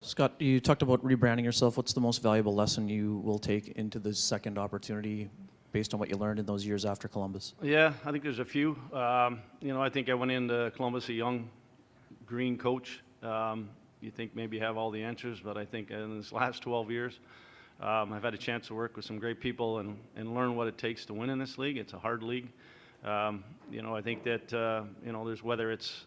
Scott, you talked about rebranding yourself. What's the most valuable lesson you will take into the second opportunity based on what you learned in those years after Columbus? Yeah, I think there's a few. I think I went into Columbus a young, green coach. You think maybe you have all the answers, but I think in this last 12 years, I've had a chance to work with some great people and learn what it takes to win in this league. It's a hard league. I think that, there's whether it's,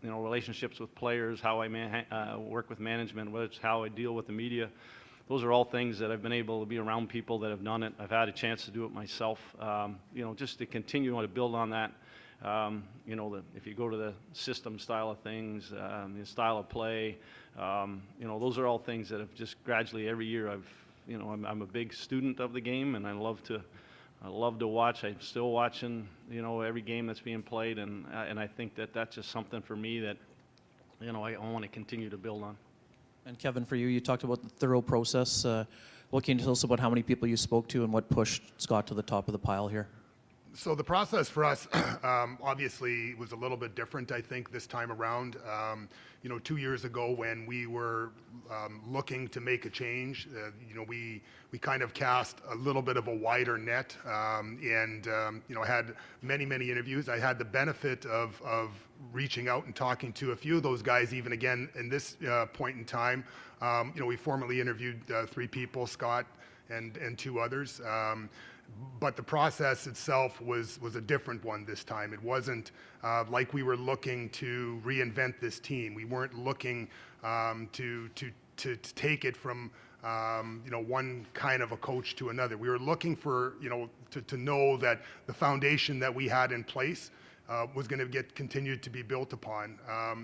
relationships with players, how I work with management, whether it's how I deal with the media. Those are all things that I've been able to be around people that have done it. I've had a chance to do it myself, just to continue to build on that. If you go to the system style of things, the style of play, those are all things that have just gradually every year I'm a big student of the game, and I love to watch. I'm still watching, every game that's being played, and I think that that's just something for me that, I want to continue to build on. And Kevin, for you, you talked about the thorough process. What can you tell us about how many people you spoke to and what pushed Scott to the top of the pile here? So the process for us obviously was a little bit different, I think, this time around. 2 years ago when we were looking to make a change, we kind of cast a little bit of a wider net and had many interviews. I had the benefit of reaching out and talking to a few of those guys even again in this point in time. We formally interviewed 3 people, Scott and 2 others. But the process itself was a different one this time. It wasn't like we were looking to reinvent this team. We weren't looking to take it from one kind of a coach to another. We were looking for to know that the foundation that we had in place was going to continued to be built upon.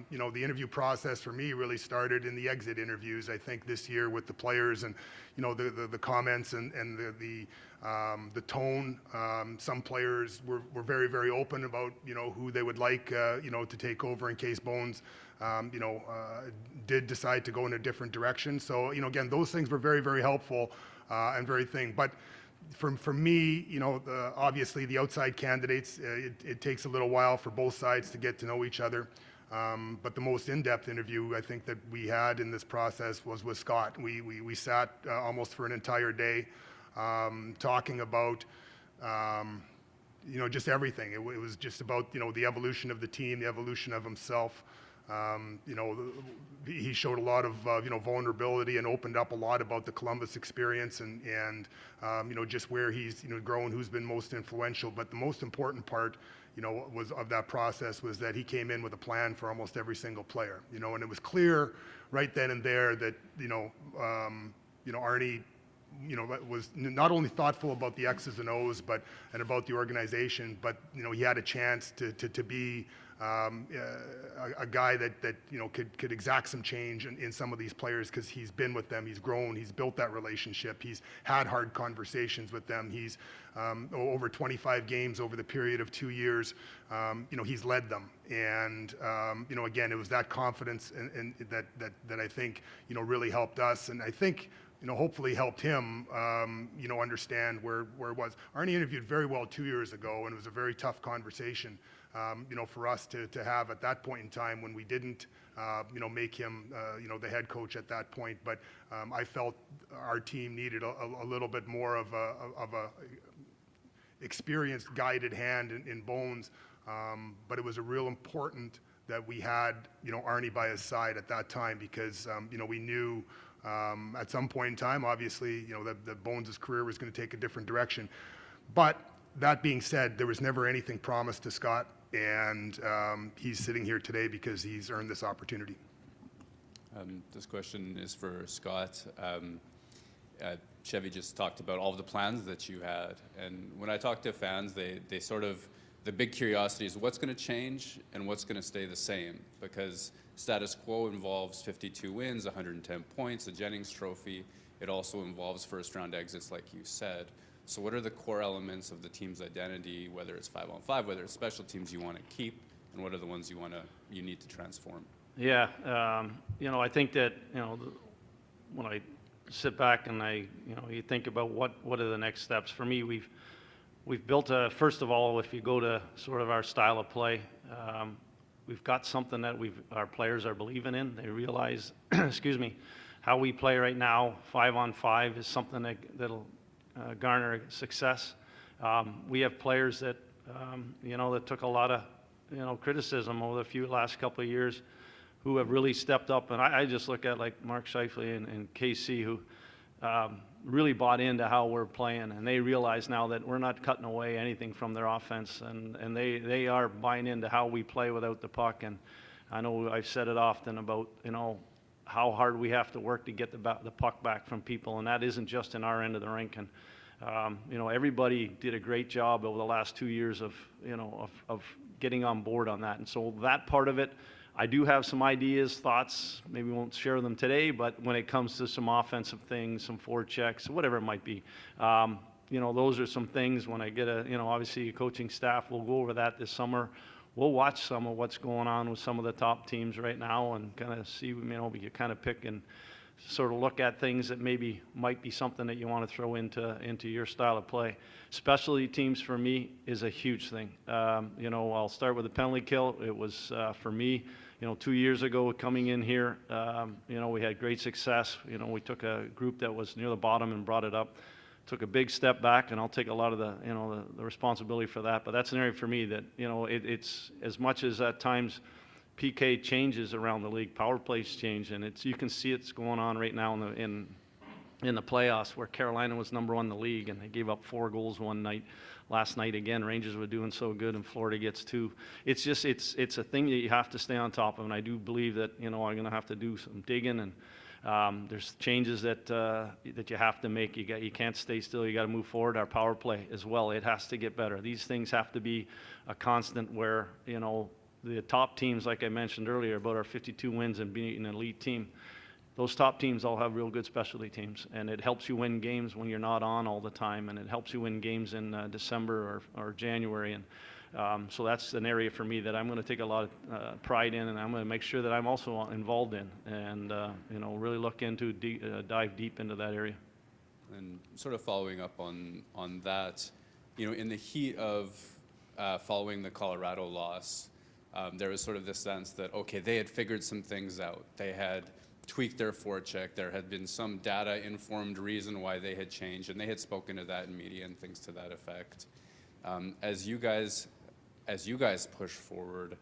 The interview process for me really started in the exit interviews, I think, this year with the players and the comments and the tone. Some players were very open about who they would like to take over in case Bones did decide to go in a different direction. So again, those things were very helpful and very thing. But for me, obviously the outside candidates, it takes a little while for both sides to get to know each other. But the most in-depth interview I think that we had in this process was with Scott. We sat almost for an entire day talking about just everything. It was just about the evolution of the team, the evolution of himself. He showed a lot of vulnerability and opened up a lot about the Columbus experience and just where he's grown, who's been most influential. But the most important part was of that process was that he came in with a plan for almost every single player. And it was clear right then and there that Arnie was not only thoughtful about the X's and O's and about the organization, but he had a chance to be a guy that could exact some change in some of these players because he's been with them, he's grown, he's built that relationship, he's had hard conversations with them, he's over 25 games over the period of 2 years, he's led them, and again, it was that confidence and that I think really helped us, and I think hopefully helped him, understand where it was. Arnie interviewed very well 2 years ago, and it was a very tough conversation, for us to have at that point in time when we didn't, make him, the head coach at that point. But I felt our team needed a little bit more of a experienced, guided hand in Bones. But it was a real important that we had, Arnie by his side at that time because, we knew. At some point in time, obviously, that Bones' career was going to take a different direction. But that being said, there was never anything promised to Scott, and he's sitting here today because he's earned this opportunity. This question is for Scott. Chevy just talked about all of the plans that you had, and when I talk to fans, they sort of, the big curiosity is what's going to change and what's going to stay the same, because status quo involves 52 wins, 110 points, a Jennings Trophy. It also involves first-round exits, like you said. So what are the core elements of the team's identity, whether it's 5-on-5, whether it's special teams you want to keep, and what are the ones you need to transform? Yeah, I think that when I sit back and you think about what are the next steps. For me, we've built first of all, if you go to sort of our style of play, we've got something that our players are believing in. They realize, excuse me, how we play right now, 5-on-5, is something that'll garner success. We have players that, that took a lot of, criticism over the last couple of years who have really stepped up. And I just look at like Mark Scheifele and KC, who really bought into how we're playing, and they realize now that we're not cutting away anything from their offense, and they are buying into how we play without the puck. And I know I've said it often about, how hard we have to work to get the puck back from people, and that isn't just in our end of the rink. And everybody did a great job over the last 2 years of getting on board on that. And so that part of it, I do have some ideas, thoughts, maybe won't share them today, but when it comes to some offensive things, some forechecks, whatever it might be, those are some things when I get obviously a coaching staff, we'll go over that this summer. We'll watch some of what's going on with some of the top teams right now and kind of see, we can kind of pick and sort of look at things that maybe might be something that you want to throw into your style of play. Specialty teams for me is a huge thing. I'll start with the penalty kill. It was for me, 2 years ago coming in here, we had great success. We took a group that was near the bottom and brought it up. Took a big step back, and I'll take a lot of the responsibility for that. But that's an area for me that it's as much as at times PK changes around the league, power plays change, and you can see it's going on right now in the playoffs, where Carolina was #1 in the league and they gave up 4 goals one night. Last night again, Rangers were doing so good and Florida gets 2. It's just it's a thing that you have to stay on top of, and I do believe that I'm going to have to do some digging, and there's changes that you have to make. You can't stay still. You got to move forward. Our power play as well, it has to get better. These things have to be a constant where the top teams, like I mentioned earlier about our 52 wins and being an elite team, those top teams all have real good specialty teams, and it helps you win games when you're not on all the time, and it helps you win games in December or January. And so that's an area for me that I'm going to take a lot of pride in, and I'm going to make sure that I'm also involved in, and really look into dive deep into that area. And sort of following up on that, in the heat of following the Colorado loss, there was sort of this sense that, okay, they had figured some things out. They had tweaked their forecheck. There had been some data-informed reason why they had changed, and they had spoken to that in media and things to that effect. As you guys push forward,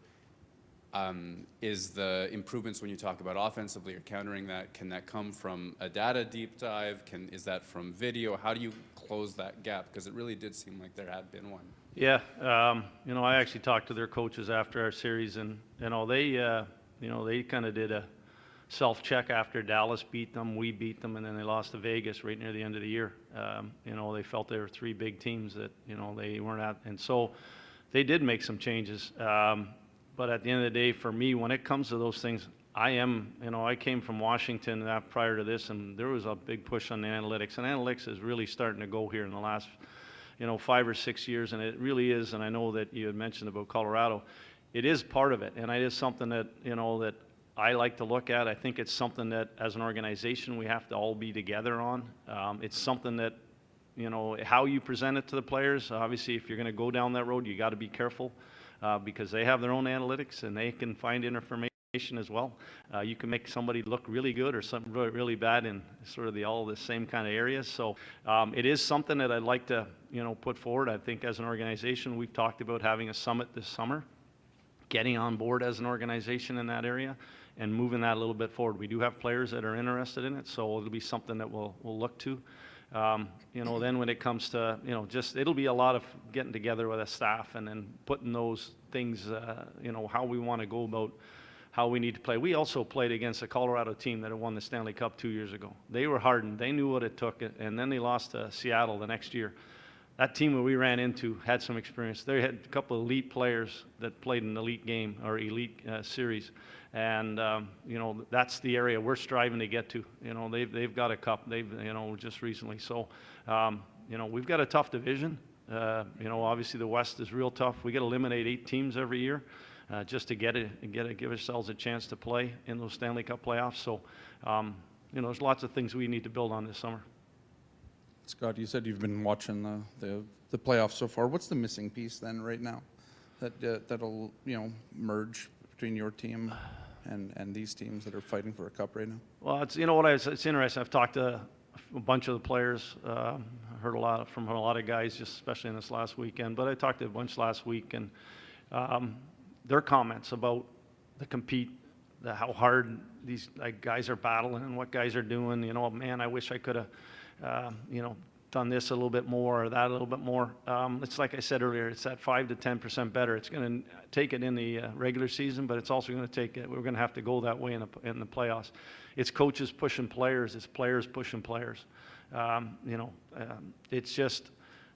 is the improvements when you talk about offensively or countering that, can that come from a data deep dive? Is that from video? How do you close that gap? Because it really did seem like there had been one. Yeah, I actually talked to their coaches after our series, and they kind of did a self-check after Dallas beat them, we beat them, and then they lost to Vegas right near the end of the year. They felt there were 3 big teams that they weren't at, and so they did make some changes. But at the end of the day, for me, when it comes to those things, I came from Washington prior to this, and there was a big push on the analytics, and analytics is really starting to go here in the last 5 or 6 years, and it really is. And I know that you had mentioned about Colorado. It is part of it, and it is something that that I like to look at. I think it's something that as an organization we have to all be together on. It's something that how you present it to the players. Obviously, if you're going to go down that road, you got to be careful because they have their own analytics and they can find information as well. You can make somebody look really good or something really bad in sort of all the same kind of areas. So it is something that I'd like to put forward. I think as an organization, we've talked about having a summit this summer, getting on board as an organization in that area and moving that a little bit forward. We do have players that are interested in it, so it'll be something that we'll look to. Then when it comes to, it'll be a lot of getting together with a staff and then putting those things, how we want to go about how we need to play. We also played against a Colorado team that had won the Stanley Cup 2 years ago. They were hardened. They knew what it took, and then they lost to Seattle the next year. That team that we ran into had some experience. They had a couple of elite players that played an elite game or elite series, and that's the area we're striving to get to. They've got a cup. They've just recently. So we've got a tough division. Obviously the West is real tough. We got to eliminate 8 teams every year just to give ourselves a chance to play in those Stanley Cup playoffs. So there's lots of things we need to build on this summer. Scott, you said you've been watching the playoffs so far. What's the missing piece then right now that'll merge between your team and these teams that are fighting for a cup right now? Well, it's, you know what, it's interesting. I've talked to a bunch of the players, heard a lot from a lot of guys, just especially in this last weekend. But I talked to a bunch last week, and their comments about the compete, how hard these guys are battling and what guys are doing. You know, man, I wish I could have, you know, done this a little bit more or that a little bit more. It's like I said earlier, it's that 5 to 10% better. It's going to take it in the regular season, but it's also going to take it. We're going to have to go that way in the playoffs. It's coaches pushing players. It's players pushing players. You know, it's just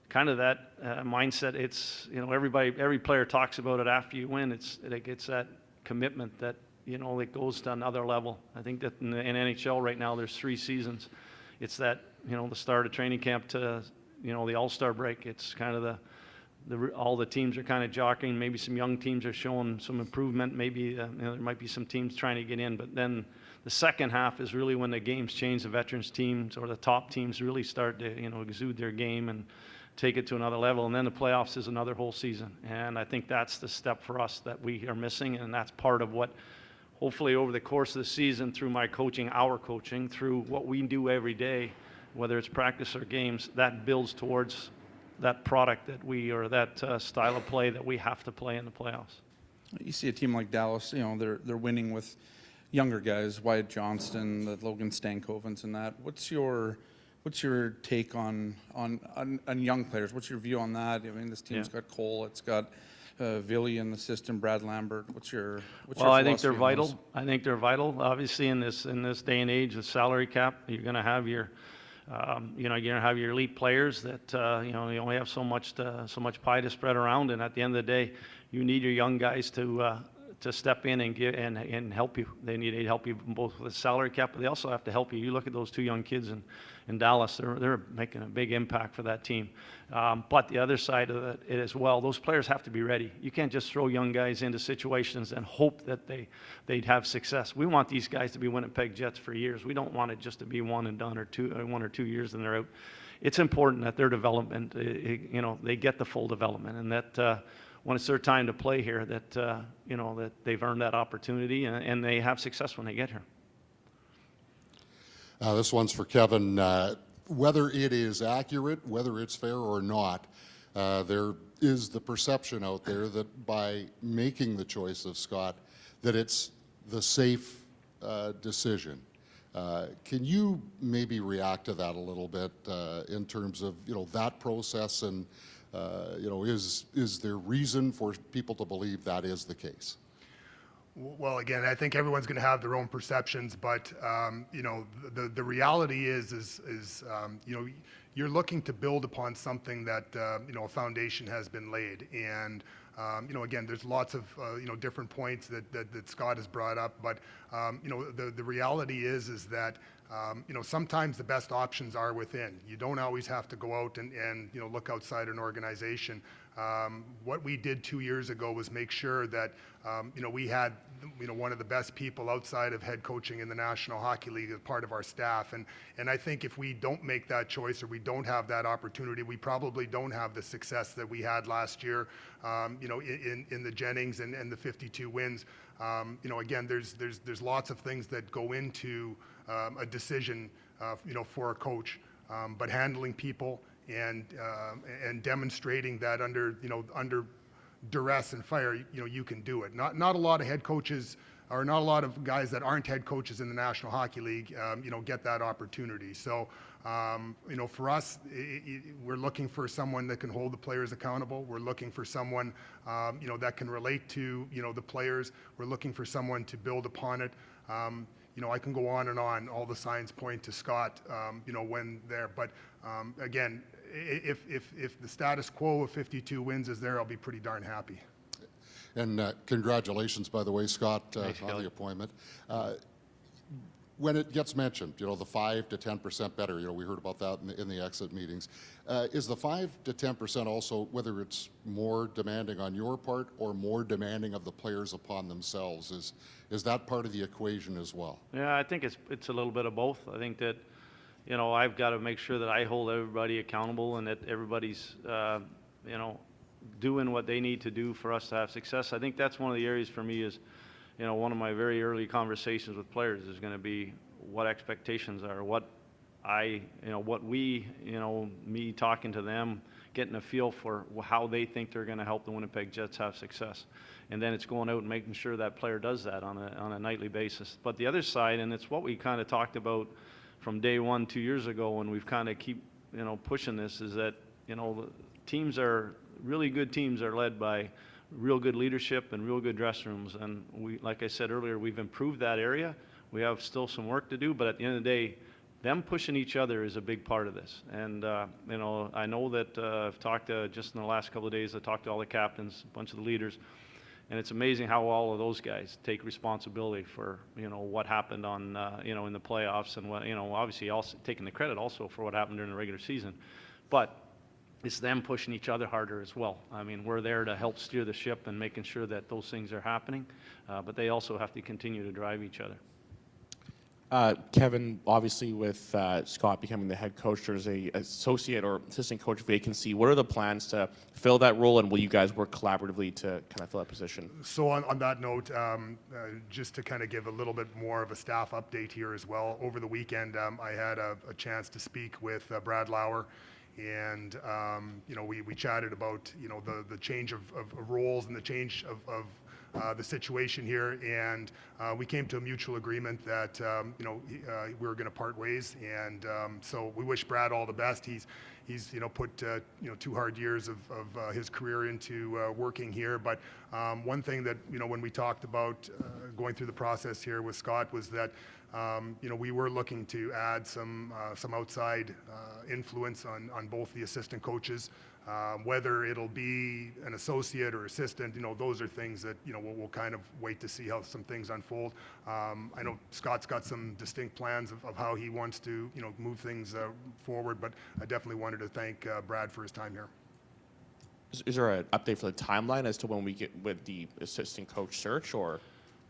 kind of that mindset. It's, you know, every player talks about it after you win. It's that commitment that, you know, it goes to another level. I think that in NHL right now, there's 3 seasons. It's that, you know, the start of training camp to, you know, the All-Star break. It's kind of all the teams are kind of jockeying. Maybe some young teams are showing some improvement. Maybe you know, there might be some teams trying to get in. But then the second half is really when the games change. The veterans teams or the top teams really start to, you know, exude their game and take it to another level. And then the playoffs is another whole season. And I think that's the step for us that we are missing. And that's part of what, hopefully over the course of the season, through my coaching, our coaching, through what we do every day, whether it's practice or games, that builds towards that product that we, or that style of play that we have to play in the playoffs. You see a team like Dallas, you know, they're winning with younger guys, Wyatt Johnston, the Logan Stankovens, and that. What's your take on young players? What's your view on that? I mean, this team's got Cole, it's got Villy in the system, Brad Lambert. What's your I think they're vital. I think they're vital. Obviously, in this day and age with salary cap, you're going to have your you know, you're going to have your elite players that, you know, you only have so much pie to spread around. And at the end of the day, you need your young guys to step in and give and help you. They need to help you both with the salary cap, but they also have to help you. You look at those 2 young kids in Dallas, they're making a big impact for that team. But the other side of it as well, those players have to be ready. You can't just throw young guys into situations and hope that they'd have success. We want these guys to be Winnipeg Jets for years. We don't want it just to be one and done, or 1 or 2 years and they're out. It's important that their development, you know, they get the full development, and that when it's their time to play here, that you know, that they've earned that opportunity and they have success when they get here. This one's for Kevin. Whether it is accurate, whether it's fair or not, there is the perception out there that by making the choice of Scott, that it's the safe decision. Can you maybe react to that a little bit in terms of, you know, that process, and you know, is there reason for people to believe that is the case? Well, again, I think everyone's going to have their own perceptions, but you know, the reality is you know, you're looking to build upon something that you know, a foundation has been laid, and you know, again, there's lots of you know, different points that Scott has brought up, but you know, the reality is that you know, sometimes the best options are within. You don't always have to go out and you know, look outside an organization. What we did 2 years ago was make sure that you know, we had, you know, one of the best people outside of head coaching in the National Hockey League as part of our staff, and I think if we don't make that choice, or we don't have that opportunity, we probably don't have the success that we had last year, you know, in the Jennings and the 52 wins. You know, again, there's lots of things that go into a decision, you know, for a coach, but handling people and demonstrating that under duress and fire, you know, you can do it. Not a lot of head coaches, or not a lot of guys that aren't head coaches in the National Hockey League, you know, get that opportunity. So, you know, for us, we're looking for someone that can hold the players accountable. We're looking for someone, you know, that can relate to, you know, the players. We're looking for someone to build upon it. You know, I can go on and on. All the signs point to Scott, you know, when there. But again, if the status quo of 52 wins is there, I'll be pretty darn happy. And congratulations, by the way, Scott, on the appointment. When it gets mentioned, you know, the 5 to 10% better, you know, we heard about that in the exit meetings. Is the 5 to 10% also, whether it's more demanding on your part or more demanding of the players upon themselves, is that part of the equation as well? Yeah, I think it's a little bit of both. I think that, you know, I've got to make sure that I hold everybody accountable, and that everybody's, you know, doing what they need to do for us to have success. I think that's one of the areas for me is you know, one of my very early conversations with players is going to be what expectations are, what we, you know, me talking to them, getting a feel for how they think they're going to help the Winnipeg Jets have success. And then it's going out and making sure that player does that on a nightly basis. But the other side, and it's what we kind of talked about from day one 2 years ago when we've kind of keep, you know, pushing this, is that, you know, really good teams are led by real good leadership and real good dressing rooms. And we, like I said earlier, we've improved that area. We have still some work to do, but at the end of the day, them pushing each other is a big part of this. And, you know, I know that I've talked to, just in the last couple of days, I talked to all the captains, a bunch of the leaders, and it's amazing how all of those guys take responsibility for, you know, what happened on, you know, in the playoffs, and what, you know, obviously also taking the credit also for what happened during the regular season. But it's them pushing each other harder as well. I mean, we're there to help steer the ship and making sure that those things are happening, but they also have to continue to drive each other. Kevin, obviously with Scott becoming the head coach, there's a associate or assistant coach vacancy. What are the plans to fill that role, and will you guys work collaboratively to kind of fill that position? So on that note, just to kind of give a little bit more of a staff update here as well, over the weekend I had a chance to speak with Brad Lauer, and you know, we chatted about, you know, the change of roles and the change of the situation here, and we came to a mutual agreement that you know, we were going to part ways, and so we wish Brad all the best. He's you know, put you know, 2 hard years of his career into working here, but one thing that, you know, when we talked about going through the process here with Scott was that you know, we were looking to add some outside influence on both the assistant coaches. Whether it'll be an associate or assistant, you know, those are things that, you know, we'll kind of wait to see how some things unfold. I know Scott's got some distinct plans of how he wants to, you know, move things forward, but I definitely wanted to thank Brad for his time here. Is there an update for the timeline as to when we get with the assistant coach search, or?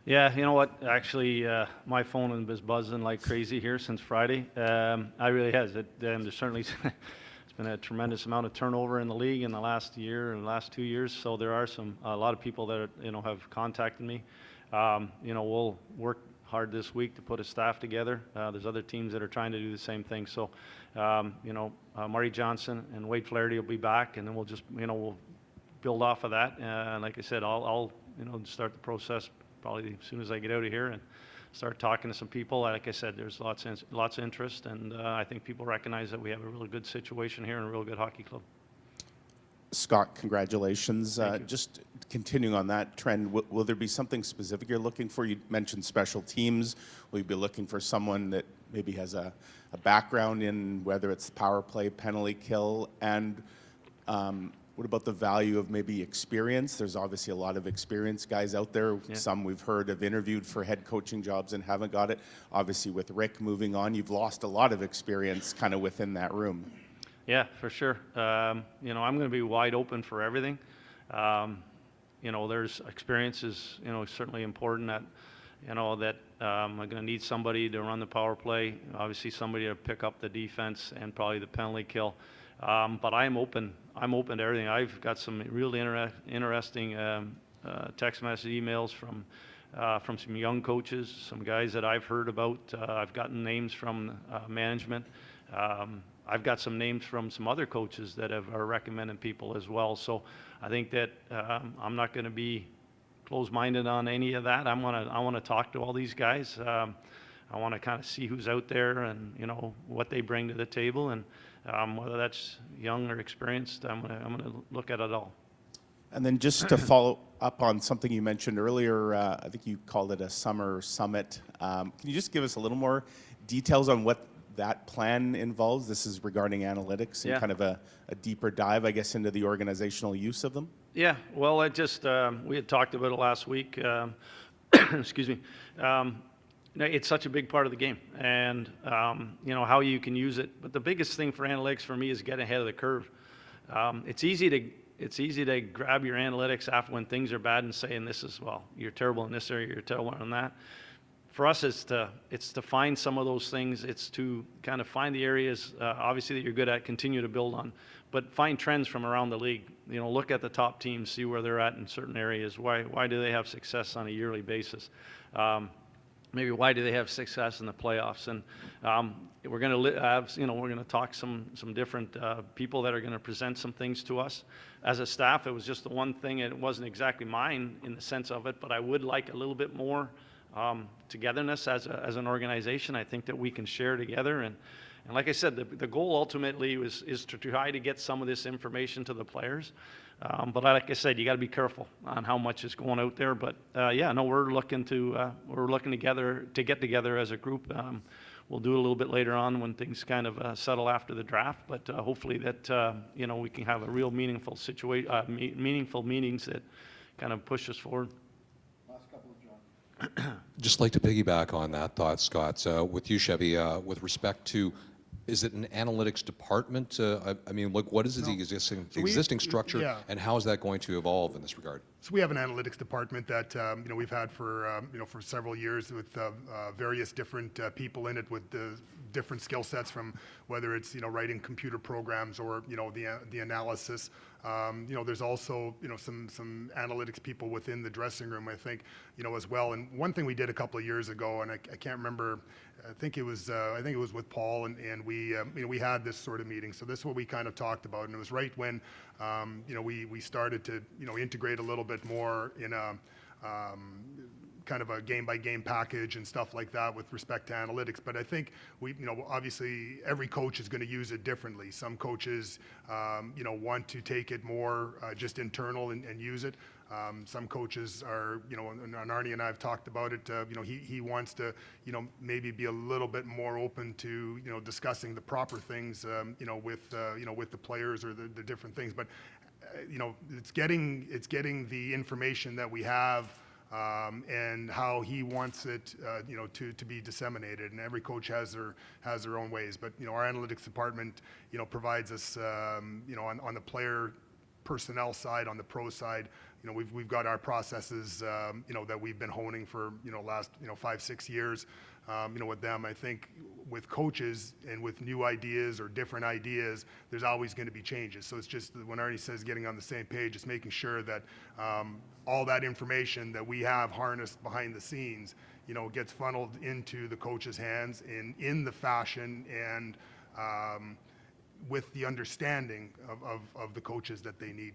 Yeah, you know what? Actually, my phone has been buzzing like crazy here since Friday. I really has. There's certainly it's been a tremendous amount of turnover in the league in the last year and the last 2 years. So there are a lot of people that you know, have contacted me. You know, we'll work hard this week to put a staff together. There's other teams that are trying to do the same thing. So, you know, Marty Johnson and Wade Flaherty will be back, and then we'll just, you know, we'll build off of that. Like I said, I'll you know, start the process probably as soon as I get out of here and start talking to some people. Like I said, there's lots of interest, and I think people recognize that we have a really good situation here and a real good hockey club. Scott, congratulations. Just continuing on that trend, will there be something specific you're looking for? You mentioned special teams. Will you be looking for someone that maybe has a background in whether it's power play, penalty kill, and what about the value of maybe experience? There's obviously a lot of experienced guys out there. Yeah. Some we've heard have interviewed for head coaching jobs and haven't got it. Obviously with Rick moving on, you've lost a lot of experience kind of within that room. Yeah, for sure. You know, I'm going to be wide open for everything. You know, there's experiences, you know, certainly important that, you know, that I'm going to need somebody to run the power play, obviously somebody to pick up the defense and probably the penalty kill. But I'm open to everything. I've got some really interesting text message emails from some young coaches, some guys that I've heard about. I've gotten names from management. I've got some names from some other coaches that are recommending people as well. So I think that I'm not going to be closed-minded on any of that. I want to talk to all these guys. I want to kind of see who's out there and, you know, what they bring to the table, and whether that's young or experienced, I'm gonna look at it all. And then just to follow up on something you mentioned earlier, I think you called it a summer summit. Can you just give us a little more details on what that plan involves? This is regarding analytics and kind of a deeper dive, I guess, into the organizational use of them. Yeah, well, we had talked about it last week. Excuse me. It's such a big part of the game, and you know, how you can use it. But the biggest thing for analytics for me is getting ahead of the curve. It's easy to grab your analytics after when things are bad and saying this is, well, you're terrible in this area, you're terrible in that. For us, it's to find some of those things. It's to kind of find the areas, obviously, that you're good at, continue to build on, but find trends from around the league. You know, look at the top teams, see where they're at in certain areas. Why do they have success on a yearly basis? Maybe why do they have success in the playoffs? And we're going to have, you know, we're going to talk some different people that are going to present some things to us. As a staff, it was just the one thing, and it wasn't exactly mine in the sense of it, but I would like a little bit more togetherness as an organization. I think that we can share together. And like I said, the goal ultimately is to try to get some of this information to the players. But like I said, you got to be careful on how much is going out there. But yeah, no, we're looking together to get together as a group. We'll do it a little bit later on when things kind of settle after the draft. But hopefully that you know, we can have a real meaningful meaningful meetings that kind of push us forward. Just like to piggyback on that thought, Scott, with you, Chevy, with respect to, is it an analytics department? I mean, like, what is the existing structure, yeah. and how is that going to evolve in this regard? So we have an analytics department that you know, we've had for you know, for several years with various different people in it with different skill sets, from whether it's, you know, writing computer programs or, you know, the analysis. You know, there's also, you know, some analytics people within the dressing room, I think, you know, as well. And one thing we did a couple of years ago, and I can't remember, I think it was with Paul, and we you know, we had this sort of meeting. So this is what we kind of talked about, and it was right when you know, we started to, you know, integrate a little bit more in a kind of a game-by-game package and stuff like that with respect to analytics. But I think we, you know, obviously every coach is going to use it differently. Some coaches, you know, want to take it more just internal and use it. Some coaches are, you know, and Arnie and I have talked about it, you know, he wants to, you know, maybe be a little bit more open to, you know, discussing the proper things, you know, with the players or the different things. But, you know, it's getting the information that we have, and how he wants it, you know, to be disseminated. And every coach has their own ways. But, you know, our analytics department, you know, provides us, you know, on the player personnel side, on the pro side, you know, we've got our processes, you know, that we've been honing for, you know, last, you know, 5-6 years, you know, with them. I think with coaches and with new ideas or different ideas, there's always going to be changes. So it's just, when Arnie says getting on the same page, it's making sure that all that information that we have harnessed behind the scenes, you know, gets funneled into the coach's hands in the fashion and with the understanding of the coaches that they need.